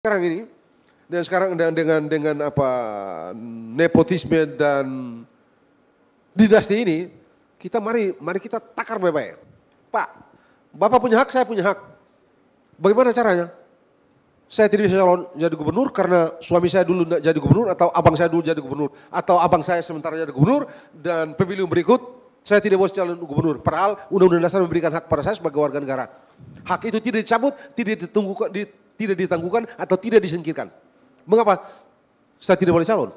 Sekarang ini dan sekarang dengan apa nepotisme dan dinasti ini, kita mari kita takar baik-baik. Pak, Bapak punya hak, saya punya hak. Bagaimana caranya? Saya tidak bisa calon jadi gubernur karena suami saya dulu jadi gubernur, atau abang saya dulu jadi gubernur, atau abang saya sementara jadi gubernur dan pemilu berikut saya tidak boleh calon gubernur. Padahal Undang-Undang Dasar memberikan hak pada saya sebagai warga negara. Hak itu tidak dicabut, tidak ditangguhkan atau tidak disingkirkan. Mengapa saya tidak boleh calon?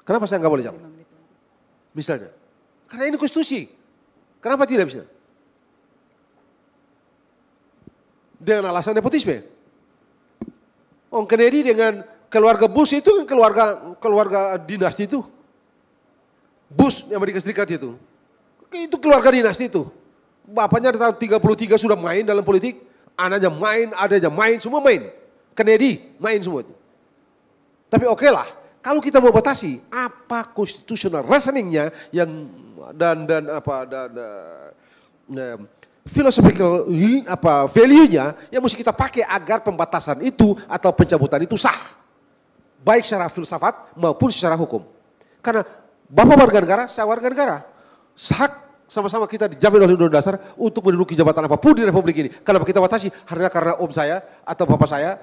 Kenapa saya nggak boleh calon? Misalnya, karena ini konstitusi. Kenapa tidak bisa? Dengan alasan nepotisme. Om Kennedy dengan keluarga Bush itu keluarga dinasti itu. Bush Amerika Serikat itu keluarga dinasti itu. Bapaknya tahun 33 sudah main dalam politik, anaknya main, adanya main, semua main. Kennedy main semua itu. Tapi oke lah, kalau kita mau batasi apa constitutional reasoningnya yang dan philosophical value-nya yang mesti kita pakai agar pembatasan itu atau pencabutan itu sah. Baik secara filsafat maupun secara hukum. Karena Bapak warga negara, saya warga negara. Hak sama-sama kita dijamin oleh Undang-Undang Dasar untuk menduduki jabatan apapun di Republik ini. Kenapa kita batasi? Karena om saya atau bapak saya,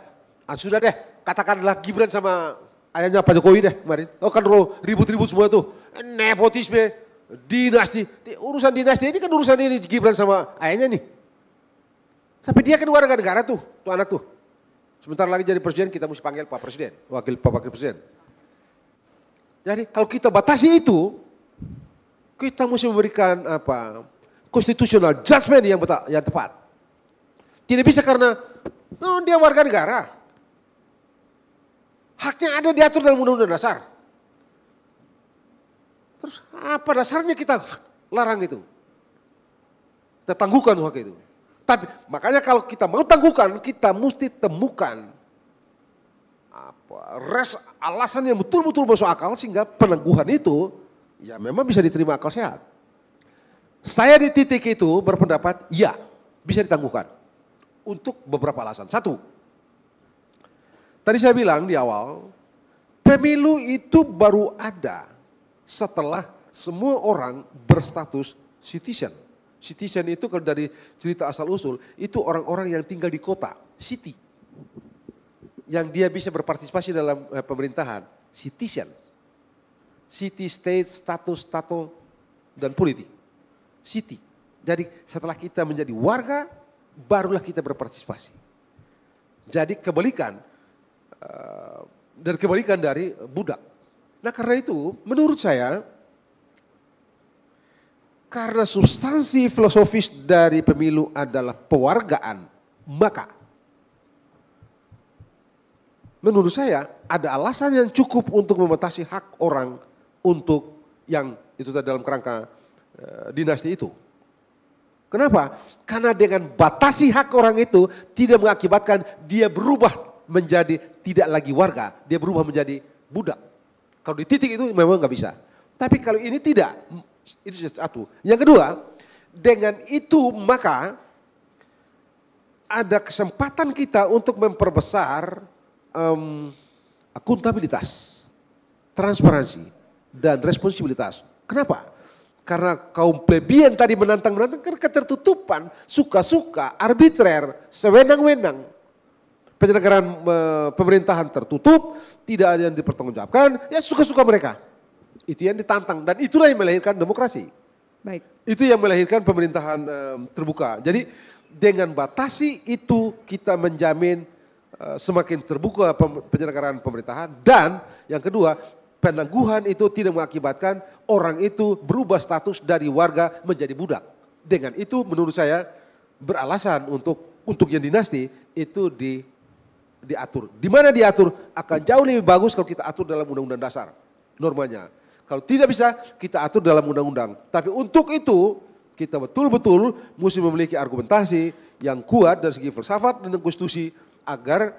sudah deh, katakanlah Gibran sama ayahnya Pak Jokowi deh kemarin. Oh kan ribut-ribut semua tuh, nepotisme, dinasti. Urusan dinasti ini kan urusan ini Gibran sama ayahnya nih. Tapi dia kan warga negara tuh anak tuh. Sebentar lagi jadi presiden, kita mesti panggil Pak Presiden, Wakil Presiden. Jadi kalau kita batasi itu, kita mesti memberikan constitutional judgment yang tepat. Tidak bisa karena dia warga negara. Haknya ada diatur dalam Undang-Undang Dasar. Terus apa dasarnya kita larang itu? Kita tangguhkan hak itu. Tapi makanya kalau kita mau tangguhkan, kita mesti temukan alasan yang betul-betul masuk akal sehingga penangguhan itu ya memang bisa diterima akal sehat. Saya di titik itu berpendapat ya bisa ditangguhkan untuk beberapa alasan. Satu, tadi saya bilang di awal, pemilu itu baru ada setelah semua orang berstatus citizen. Citizen itu kalau dari cerita asal-usul itu orang-orang yang tinggal di kota, city. Yang dia bisa berpartisipasi dalam pemerintahan, citizen. City, state, status, dan politik. City. Jadi setelah kita menjadi warga, barulah kita berpartisipasi. Jadi kebalikan dari budak. Nah karena itu menurut saya, karena substansi filosofis dari pemilu adalah pewargaan, maka menurut saya ada alasan yang cukup untuk membatasi hak orang untuk yang itu dalam kerangka dinasti itu. Kenapa? Karena dengan batasi hak orang itu tidak mengakibatkan dia berubah menjadi tidak lagi warga, dia berubah menjadi budak. Kalau di titik itu memang nggak bisa. Tapi kalau ini tidak, itu satu. Yang kedua, dengan itu maka ada kesempatan kita untuk memperbesar akuntabilitas, transparansi, dan responsibilitas. Kenapa? Karena kaum plebeian tadi menantang kan ketertutupan, suka-suka, arbitrer, sewenang-wenang. Penyelenggaraan pemerintahan tertutup, tidak ada yang dipertanggungjawabkan, ya suka-suka mereka. Itu yang ditantang dan itulah yang melahirkan demokrasi. Baik. Itu yang melahirkan pemerintahan terbuka. Jadi dengan batasi itu kita menjamin semakin terbuka penyelenggaraan pemerintahan dan yang kedua penangguhan itu tidak mengakibatkan orang itu berubah status dari warga menjadi budak. Dengan itu menurut saya beralasan untuk yang dinasti itu diatur. Di mana diatur akan jauh lebih bagus kalau kita atur dalam Undang-Undang Dasar normanya. Kalau tidak bisa kita atur dalam undang-undang. Tapi untuk itu kita betul-betul mesti memiliki argumentasi yang kuat dari segi filsafat dan konstitusi agar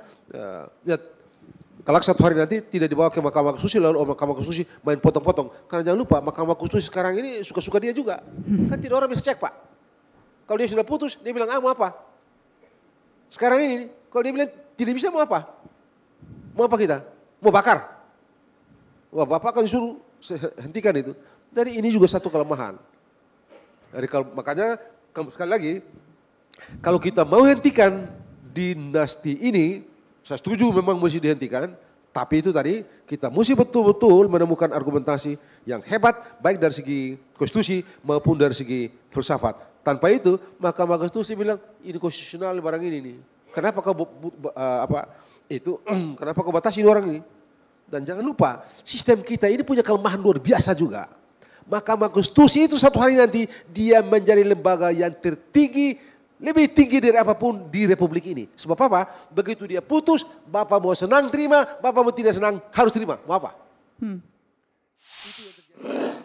kalau satu hari nanti tidak dibawa ke Mahkamah Konstitusi lalu Mahkamah Konstitusi main potong-potong. Karena jangan lupa Mahkamah Konstitusi sekarang ini suka-suka dia juga. Kan tidak orang bisa cek Pak. Kalau dia sudah putus dia bilang mau apa. Sekarang ini kalau dia bilang Tidak bisa mau apa? Mau apa kita? Mau bakar? Wah, Bapak akan suruh hentikan itu. Jadi ini juga satu kelemahan. Jadi makanya sekali lagi, kalau kita mau hentikan dinasti ini, saya setuju memang mesti dihentikan. Tapi itu tadi kita mesti betul-betul menemukan argumentasi yang hebat, baik dari segi konstitusi maupun dari segi filsafat. Tanpa itu, Mahkamah Konstitusi bilang ini konstitusional barang ini nih. Kenapa kau kenapa kau batasi orang ini? Dan jangan lupa, sistem kita ini punya kelemahan luar biasa juga. Mahkamah Konstitusi itu satu hari nanti dia menjadi lembaga yang tertinggi, lebih tinggi dari apapun di Republik ini. Sebab apa? Begitu dia putus, Bapak mau senang terima, Bapak mau tidak senang harus terima. Mau apa? Itu yang terjadi.